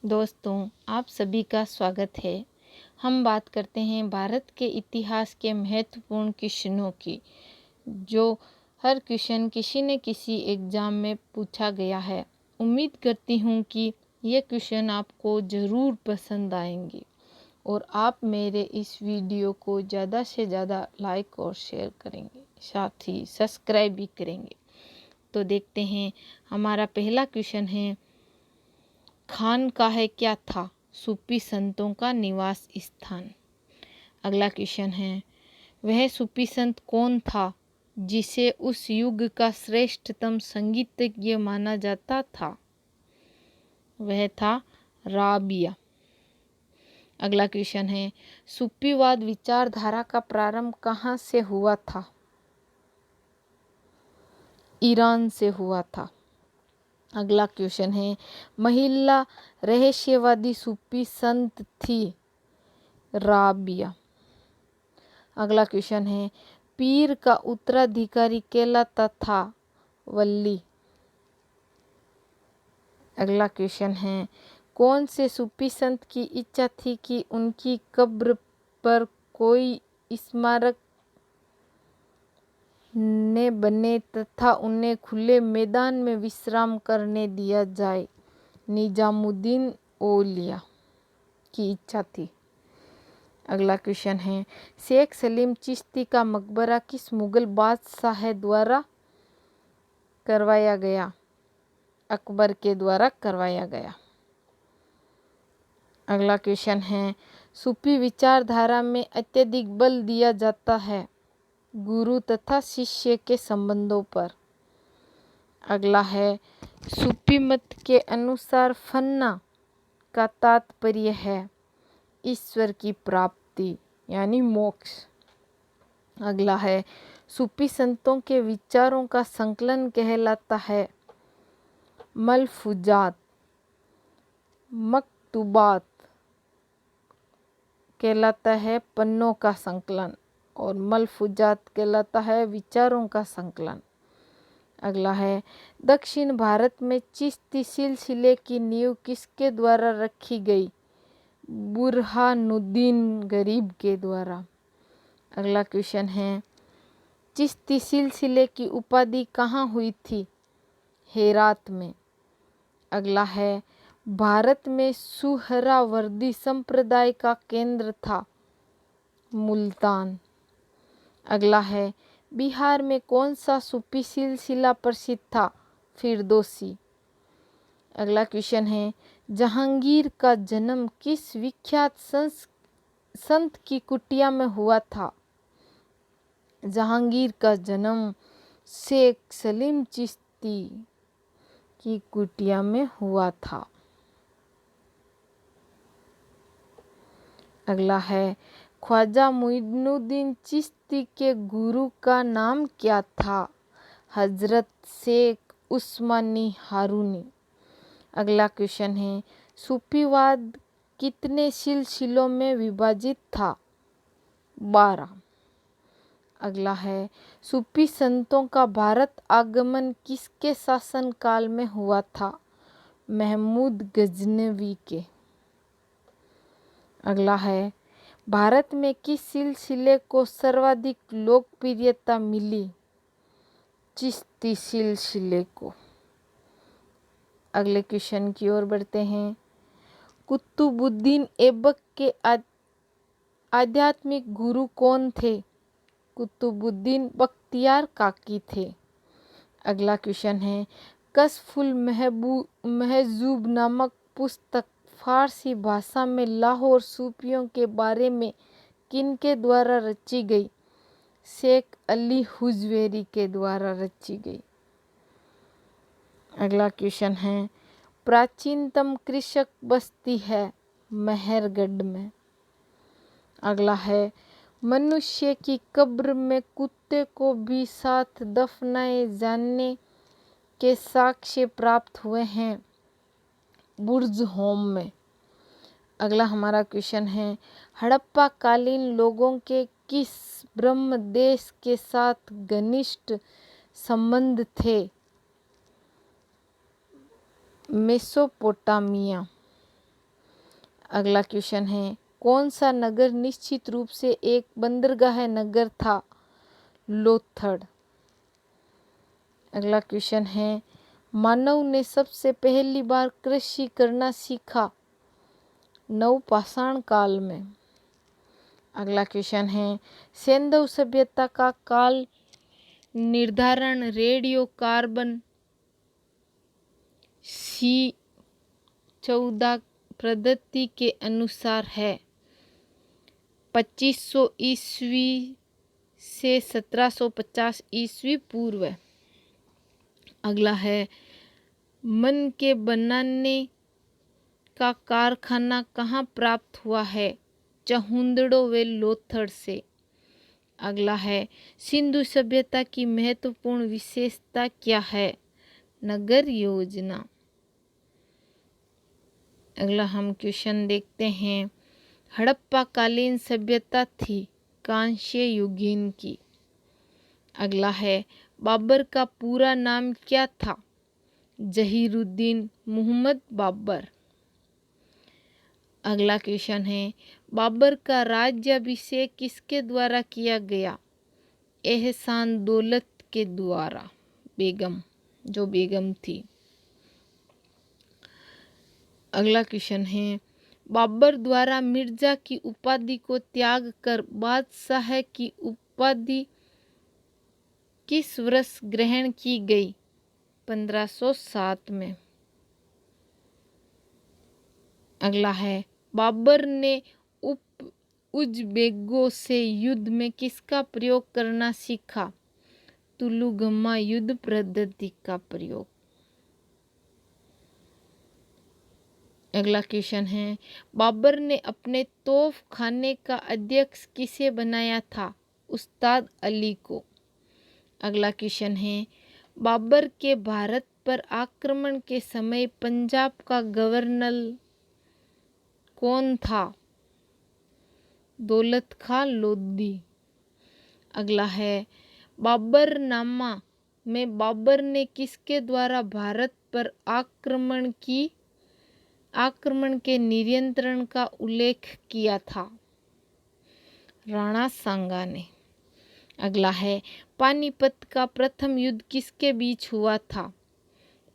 दोस्तों, आप सभी का स्वागत है। हम बात करते हैं भारत के इतिहास के महत्वपूर्ण क्वेश्चनों की, जो हर क्वेश्चन किसी न किसी एग्ज़ाम में पूछा गया है। उम्मीद करती हूँ कि ये क्वेश्चन आपको ज़रूर पसंद आएंगे और आप मेरे इस वीडियो को ज़्यादा से ज़्यादा लाइक और शेयर करेंगे, साथ ही सब्सक्राइब भी करेंगे। तो देखते हैं, हमारा पहला क्वेश्चन है, खानकाह क्या था? सूफी संतों का निवास स्थान। अगला क्वेश्चन है, वह सूफी संत कौन था जिसे उस युग का श्रेष्ठतम संगीतज्ञ माना जाता था? वह था राबिया। अगला क्वेश्चन है, सूफीवाद विचारधारा का प्रारंभ कहाँ से हुआ था? ईरान से हुआ था। अगला क्वेश्चन है, महिला रहस्यवादी सूफी संत थी? राबिया। अगला क्वेश्चन है, पीर का उत्तराधिकारी कहलाता था? वली। अगला क्वेश्चन है, कौन से सूफी संत की इच्छा थी कि उनकी कब्र पर कोई स्मारक न बने तथा उन्हें खुले मैदान में विश्राम करने दिया जाए? निजामुद्दीन औलिया की इच्छा थी। अगला क्वेश्चन है, शेख सलीम चिश्ती का मकबरा किस मुगल बादशाह द्वारा करवाया गया? अकबर के द्वारा करवाया गया। अगला क्वेश्चन है, सूफी विचारधारा में अत्यधिक बल दिया जाता है गुरु तथा शिष्य के संबंधों पर। अगला है, सूफी मत के अनुसार फन्ना का तात्पर्य है ईश्वर की प्राप्ति यानी मोक्ष। अगला है, सूफी संतों के विचारों का संकलन कहलाता है मलफूजात। मकतूबात कहलाता है पन्नों का संकलन और मलफूजात कहलाता है विचारों का संकलन। अगला है, दक्षिण भारत में चिश्ती सिलसिले की नींव किसके द्वारा रखी गई? बुरहानुद्दीन गरीब के द्वारा। अगला क्वेश्चन है, चिश्ती सिलसिले की उपाधि कहाँ हुई थी? हेरात में। अगला है, भारत में सुहरावर्दी संप्रदाय का केंद्र था? मुल्तान। अगला है, बिहार में कौन सा सूफी सिलसिला प्रसिद्ध था? फिरदौसी। अगला क्वेश्चन है, जहांगीर का जन्म किस विख्यात संत की कुटिया में हुआ था? जहांगीर का जन्म शेख सलीम चिश्ती की कुटिया में हुआ था। अगला है, ख्वाजा मुइनुद्दीन चिश्ती के गुरु का नाम क्या था? हजरत शेख उस्मानी हारूनी। अगला क्वेश्चन है, सूफीवाद कितने सिलसिलों में विभाजित था? 12। अगला है, सूफी संतों का भारत आगमन किसके शासनकाल में हुआ था? महमूद गजनवी के। अगला है, भारत में किस सिलसिले को सर्वाधिक लोकप्रियता मिली? चिश्ती सिलसिले को। अगले क्वेश्चन की ओर बढ़ते हैं, कुतुबुद्दीन ऐबक के आध्यात्मिक गुरु कौन थे? कुतुबुद्दीन बख्तियार काकी थे। अगला क्वेश्चन है, कशफुल महजूब नामक पुस्तक फारसी भाषा में लाहौर सूफियों के बारे में किनके द्वारा रची गई? शेख अली हुजवेरी के द्वारा रची गई। अगला क्वेश्चन है, प्राचीनतम कृषक बस्ती है? मेहरगढ़ में। अगला है, मनुष्य की कब्र में कुत्ते को भी साथ दफनाए जाने के साक्ष्य प्राप्त हुए हैं बुर्ज होम में। अगला हमारा क्वेश्चन है, हड़प्पा कालीन लोगों के किस ब्रह्म देश के साथ घनिष्ठ संबंध थे? मेसोपोटामिया। अगला क्वेश्चन है, कौन सा नगर निश्चित रूप से एक बंदरगाह नगर था? लोथड़। अगला क्वेश्चन है, मानव ने सबसे पहली बार कृषि करना सीखा? नवपाषाण काल में। अगला क्वेश्चन है, सिंधु सभ्यता का काल निर्धारण रेडियो कार्बन C14 पद्धति के अनुसार है 2500 ईस्वी से 1750 ईस्वी पूर्व। अगला है, मन के बनाने का कारखाना कहाँ प्राप्त हुआ है? चहुंदड़ो व लोथड़ से। अगला है, सिंधु सभ्यता की महत्वपूर्ण विशेषता क्या है? नगर योजना। अगला हम क्वेश्चन देखते हैं, हड़प्पा कालीन सभ्यता थी कांस्य युगीन की। अगला है, बाबर का पूरा नाम क्या था? जहीरुद्दीन मुहम्मद बाबर। अगला क्वेश्चन है, बाबर का राज्याभिषेक किसके द्वारा किया गया? एहसान दौलत के द्वारा, बेगम, जो बेगम थी। अगला क्वेश्चन है, बाबर द्वारा मिर्जा की उपाधि को त्याग कर बादशाह की उपाधि किस वर्ष ग्रहण की गई? 1507 में। अगला है, बाबर ने उज़्बेकों से युद्ध में किसका प्रयोग करना सीखा? तुलुगमा युद्ध पद्धति का प्रयोग। अगला क्वेश्चन है, बाबर ने अपने तोफ खाने का अध्यक्ष किसे बनाया था? उस्ताद अली को। अगला क्वेश्चन है, बाबर के भारत पर आक्रमण के समय पंजाब का गवर्नर कौन था? दौलत खां लोधी। अगला है, बाबरनामा में बाबर ने किसके द्वारा भारत पर आक्रमण के नियंत्रण का उल्लेख किया था? राणा सांगा ने। अगला है, पानीपत का प्रथम युद्ध किसके बीच हुआ था?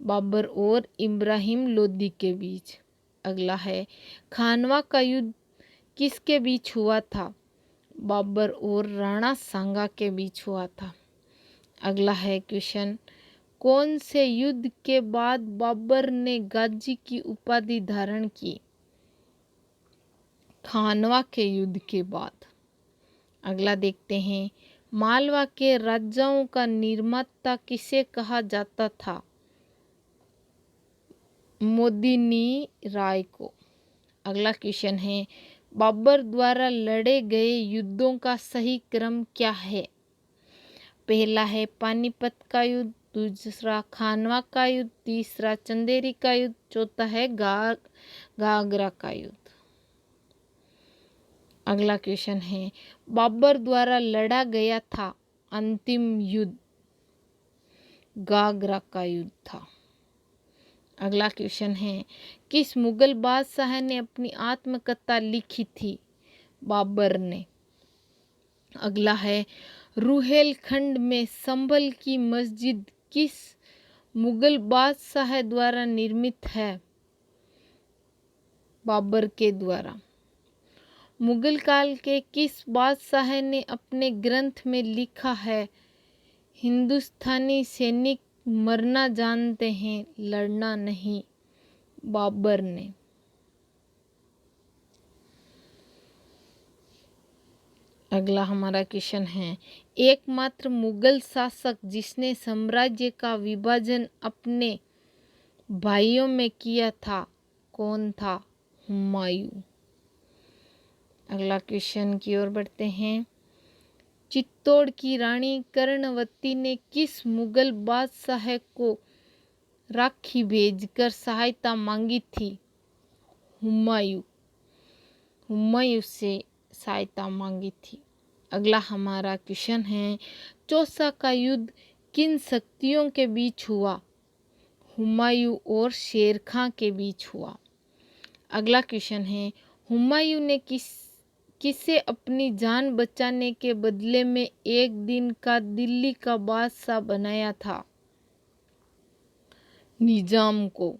बाबर और इब्राहिम लोदी के बीच। अगला है, खानवा का युद्ध किसके बीच हुआ था? बाबर और राणा सांगा के बीच हुआ था। अगला है क्वेश्चन, कौन से युद्ध के बाद बाबर ने गाजी की उपाधि धारण की? खानवा के युद्ध के बाद। अगला देखते हैं, मालवा के राजाओं का निर्माता किसे कहा जाता था? मोदिनी राय को। अगला क्वेश्चन है, बाबर द्वारा लड़े गए युद्धों का सही क्रम क्या है? पहला है पानीपत का युद्ध, दूसरा खानवा का युद्ध, तीसरा चंदेरी का युद्ध, चौथा है घाघरा का युद्ध। अगला क्वेश्चन है, बाबर द्वारा लड़ा गया था अंतिम युद्ध घाघरा का युद्ध था। अगला क्वेश्चन है, किस मुगल बादशाह ने अपनी आत्मकथा लिखी थी? बाबर ने। अगला है, रुहेलखंड में संभल की मस्जिद किस मुगल बादशाह द्वारा निर्मित है? बाबर के द्वारा। मुगल काल के किस बादशाह ने अपने ग्रंथ में लिखा है, हिंदुस्तानी सैनिक मरना जानते हैं, लड़ना नहीं? बाबर ने। अगला हमारा क्वेश्चन है, एकमात्र मुगल शासक जिसने साम्राज्य का विभाजन अपने भाइयों में किया था, कौन था? हुमायूं। अगला क्वेश्चन की ओर बढ़ते हैं, चित्तौड़ की रानी कर्णवती ने किस मुगल बादशाह को राखी भेजकर सहायता मांगी थी? हुमायूं से सहायता मांगी थी। अगला हमारा क्वेश्चन है, चौसा का युद्ध किन शक्तियों के बीच हुआ? हुमायूं और शेर खां के बीच हुआ। अगला क्वेश्चन है, हुमायूं ने किसे अपनी जान बचाने के बदले में एक दिन का दिल्ली का बादशाह बनाया था? निजाम को,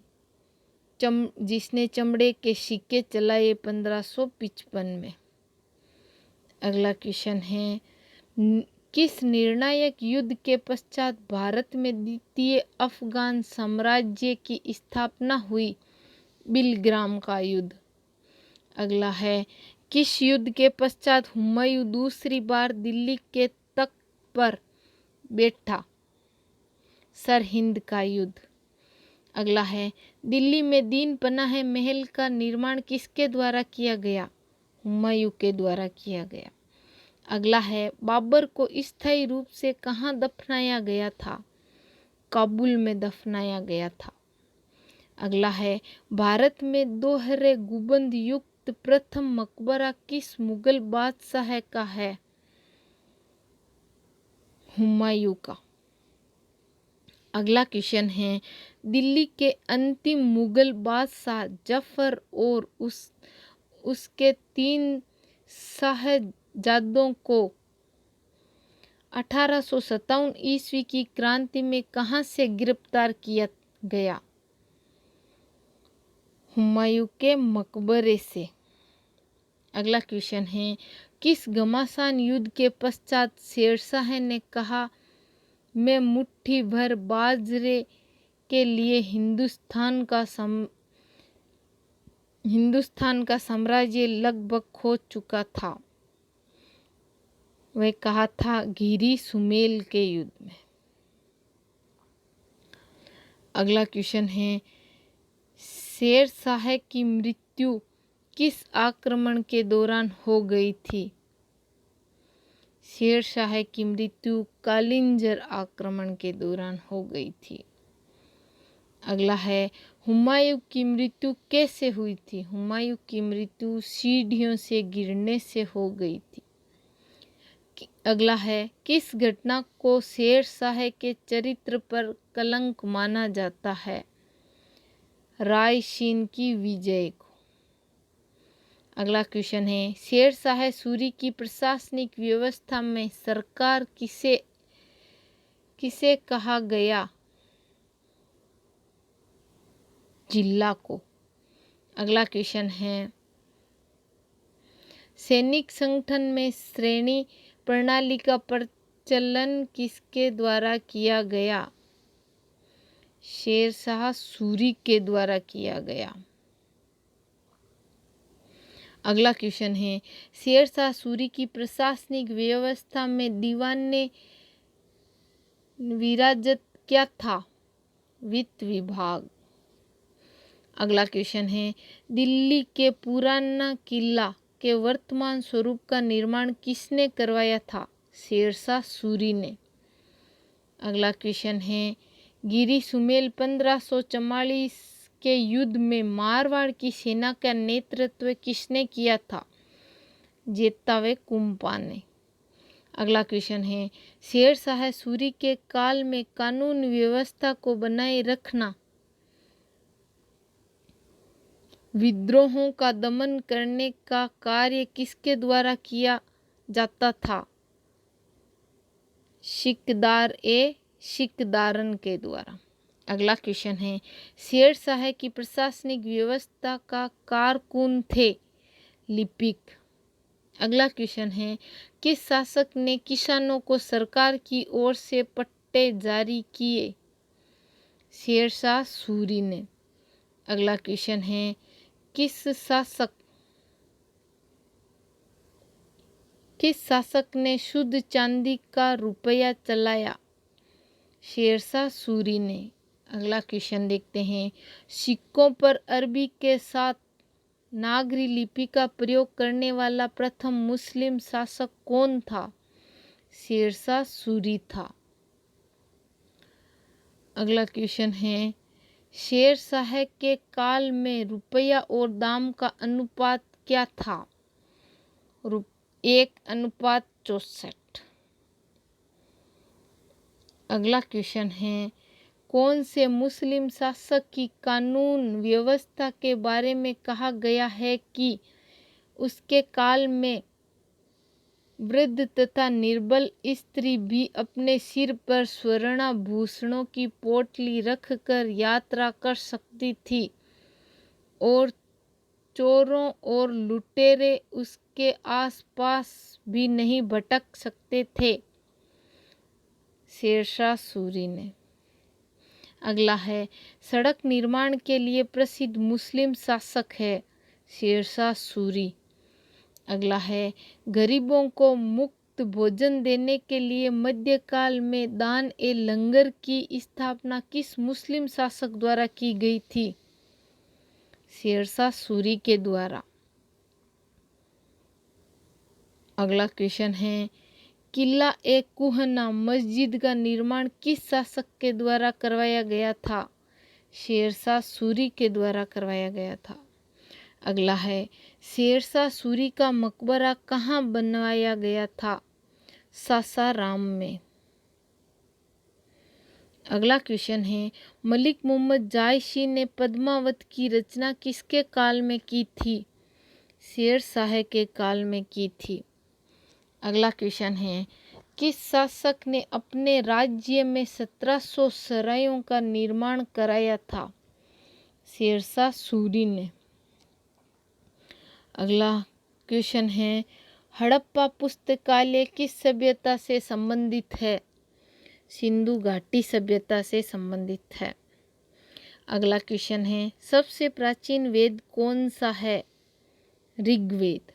जिसने चमड़े के सिक्के चलाए 1555 में। अगला क्वेश्चन है, किस निर्णायक युद्ध के पश्चात भारत में द्वितीय अफगान साम्राज्य की स्थापना हुई? बिलग्राम का युद्ध। अगला है, किस युद्ध के पश्चात हुमायूं दूसरी बार दिल्ली के तख्त पर बैठा? सरहिंद का युद्ध। अगला है, दिल्ली में दीन पनाह महल का निर्माण किसके द्वारा किया गया? हुमायूं के द्वारा किया गया। अगला है, बाबर को स्थायी रूप से कहाँ दफनाया गया था? काबुल में दफनाया गया था। अगला है, भारत में दोहरे गुंबद युक्त प्रथम मकबरा किस मुगल बादशाह का है? हुमायूं का। अगला क्वेश्चन है, दिल्ली के अंतिम मुगल बादशाह जफर और उसके 3 शाहजादों को 1857 ईस्वी की क्रांति में कहाँ से गिरफ्तार किया गया? हुमायूं के मकबरे से। अगला क्वेश्चन है, किस घमासान युद्ध के पश्चात शेरशाह ने कहा, मैं मुट्ठी भर बाजरे के लिए हिंदुस्तान का साम्राज्य लगभग खो चुका था? वह कहा था घिरी सुमेल के युद्ध में। अगला क्वेश्चन है, शेरशाह की मृत्यु किस आक्रमण के दौरान हो गई थी? शेरशाह की मृत्यु कालिंजर आक्रमण के दौरान हो गई थी। अगला है, हुमायूं की मृत्यु कैसे हुई थी? हुमायूं की मृत्यु सीढ़ियों से गिरने से हो गई थी। अगला है, किस घटना को शेरशाह के चरित्र पर कलंक माना जाता है? रायसीन की विजय को। अगला क्वेश्चन है, शेरशाह सूरी की प्रशासनिक व्यवस्था में सरकार किसे कहा गया? जिला को। अगला क्वेश्चन है, सैनिक संगठन में श्रेणी प्रणाली का प्रचलन किसके द्वारा किया गया? शेरशाह सूरी के द्वारा किया गया। अगला क्वेश्चन है, शेरशाह सूरी की प्रशासनिक व्यवस्था में दीवान विराजत क्या था? वित्त विभाग। अगला क्वेश्चन है, दिल्ली के पुराना किला के वर्तमान स्वरूप का निर्माण किसने करवाया था? शेरशाह सूरी ने। अगला क्वेश्चन है, गिरी सुमेल 1544 के युद्ध में मारवाड़ की सेना का नेतृत्व किसने किया था? जेतावे कुंपा ने। अगला क्वेश्चन है, शेरशाह सूरी के काल में कानून व्यवस्था को बनाए रखना, विद्रोहों का दमन करने का कार्य किसके द्वारा किया जाता था? सिकदारन के द्वारा। अगला क्वेश्चन है, शेरशाह की प्रशासनिक व्यवस्था का कारकुन थे? लिपिक। अगला क्वेश्चन है, किस शासक ने किसानों को सरकार की ओर से पट्टे जारी किए? शेरशाह सूरी ने। अगला क्वेश्चन है, किस शासक ने शुद्ध चांदी का रुपया चलाया? शेरशाह सूरी ने। अगला क्वेश्चन देखते हैं, सिक्कों पर अरबी के साथ नागरी लिपि का प्रयोग करने वाला प्रथम मुस्लिम शासक कौन था? शेरशाह सूरी था। अगला क्वेश्चन है, शेरशाह के काल में रुपया और दाम का अनुपात क्या था? 1:64। अगला क्वेश्चन है, कौन से मुस्लिम शासक की कानून व्यवस्था के बारे में कहा गया है कि उसके काल में वृद्ध तथा निर्बल स्त्री भी अपने सिर पर स्वर्णाभूषणों की पोटली रखकर यात्रा कर सकती थी और चोरों और लुटेरे उसके आसपास भी नहीं भटक सकते थे। शेरशाह सूरी ने। अगला है, सड़क निर्माण के लिए प्रसिद्ध मुस्लिम शासक है शेरशाह सूरी। अगला है, गरीबों को मुफ्त भोजन देने के लिए मध्यकाल में दान ए लंगर की स्थापना किस मुस्लिम शासक द्वारा की गई थी? शेरशाह सूरी के द्वारा। अगला क्वेश्चन है, किला ए कुहना मस्जिद का निर्माण किस शासक के द्वारा करवाया गया था? शेरशाह सूरी के द्वारा करवाया गया था। अगला है, शेरशाह सूरी का मकबरा कहाँ बनवाया गया था? सासाराम में। अगला क्वेश्चन है, मलिक मोहम्मद जायसी ने पद्मावत की रचना किसके काल में की थी? शेरशाह के काल में की थी। अगला क्वेश्चन है, किस शासक ने अपने राज्य में 1700 सरायों का निर्माण कराया था? शेरशाह सूरी ने। अगला क्वेश्चन है, हड़प्पा पुस्तकालय किस सभ्यता से संबंधित है? सिंधु घाटी सभ्यता से संबंधित है। अगला क्वेश्चन है, सबसे प्राचीन वेद कौन सा है? ऋग्वेद।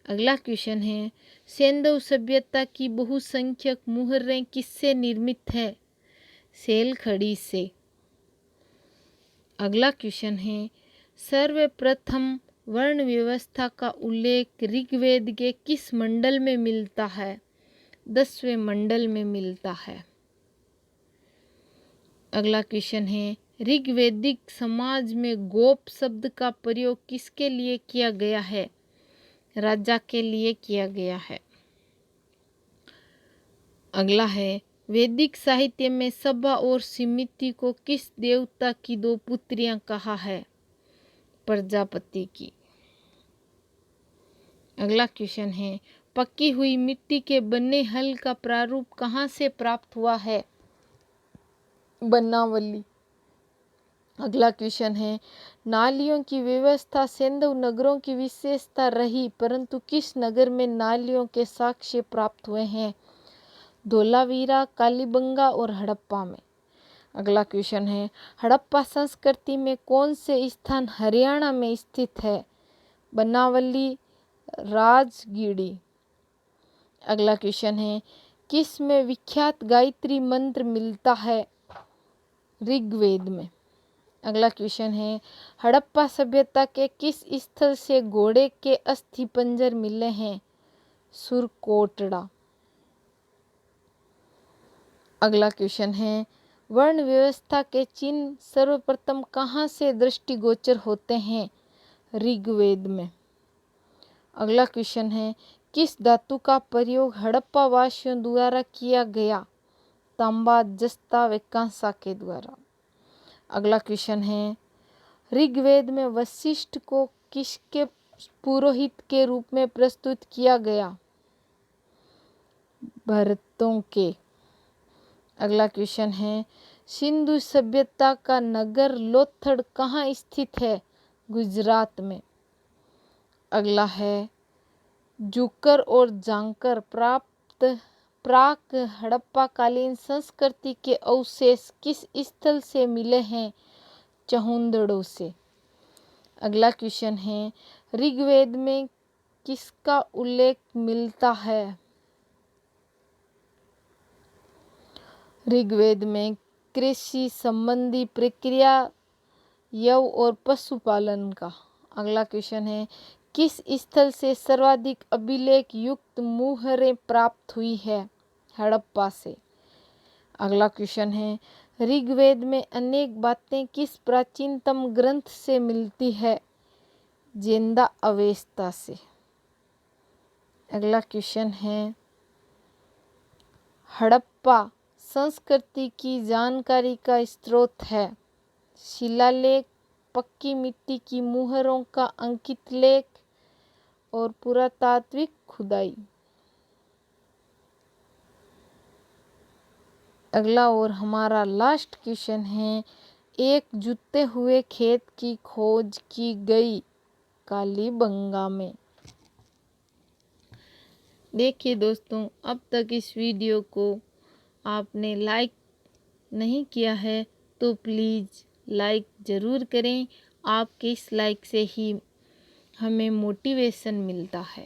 अगला क्वेश्चन है, सिंधु सभ्यता की बहुसंख्यक मुहरें किससे निर्मित है? सेलखड़ी से। अगला क्वेश्चन है, सर्वप्रथम वर्ण व्यवस्था का उल्लेख ऋग्वेद के किस मंडल में मिलता है? 10वें मंडल में मिलता है। अगला क्वेश्चन है, ऋग्वैदिक समाज में गोप शब्द का प्रयोग किसके लिए किया गया है? राजा के लिए किया गया है। अगला है, वैदिक साहित्य में सभा और समिति को किस देवता की 2 पुत्रियां कहा है? प्रजापति की। अगला क्वेश्चन है, पकी हुई मिट्टी के बने हल का प्रारूप कहाँ से प्राप्त हुआ है? बनावली। अगला क्वेश्चन है, नालियों की व्यवस्था सिंधु नगरों की विशेषता रही, परंतु किस नगर में नालियों के साक्ष्य प्राप्त हुए हैं? धोलावीरा, कालीबंगा और हड़प्पा में। अगला क्वेश्चन है, हड़प्पा संस्कृति में कौन से स्थान हरियाणा में स्थित है? बनावली, राजगीरी। अगला क्वेश्चन है, किस में विख्यात गायत्री मंत्र मिलता है? ऋग्वेद में। अगला क्वेश्चन है, हड़प्पा सभ्यता के किस स्थल से घोड़े के अस्थि पंजर मिले हैं? सुरकोटड़ा। अगला क्वेश्चन है, वर्ण व्यवस्था के चिन्ह सर्वप्रथम कहाँ से दृष्टिगोचर होते हैं? ऋग्वेद में। अगला क्वेश्चन है, किस धातु का प्रयोग हड़प्पा वासियों द्वारा किया गया? तांबा, जस्ता व कांसा के द्वारा। अगला क्वेश्चन है, ऋग्वेद में वशिष्ठ को किसके पुरोहित के रूप में प्रस्तुत किया गया? भरतों के। अगला क्वेश्चन है, सिंधु सभ्यता का नगर लोथड़ कहाँ स्थित है? गुजरात में। अगला है, जुकर और जांकर प्राक हड़प्पा कालीन संस्कृति के अवशेष किस स्थल से मिले हैं? चहुंदड़ों से। अगला क्वेश्चन है, ऋग्वेद में किसका उल्लेख मिलता है? ऋग्वेद में कृषि संबंधी प्रक्रिया, यव और पशुपालन का। अगला क्वेश्चन है, किस स्थल से सर्वाधिक अभिलेख युक्त मुहरें प्राप्त हुई है? हड़प्पा से। अगला क्वेश्चन है, ऋग्वेद में अनेक बातें किस प्राचीनतम ग्रंथ से मिलती है? जेंदा अवेस्ता से। अगला क्वेश्चन है, हड़प्पा संस्कृति की जानकारी का स्रोत है? शिलालेख, पक्की मिट्टी की मुहरों का अंकित लेख, और पुरातात्विक खुदाई। अगला और हमारा लास्ट क्वेश्चन है, एक जुते हुए खेत की खोज की गई कालीबंगा में। देखिए दोस्तों, अब तक इस वीडियो को आपने लाइक नहीं किया है तो प्लीज़ लाइक ज़रूर करें। आपके इस लाइक से ही हमें मोटिवेशन मिलता है।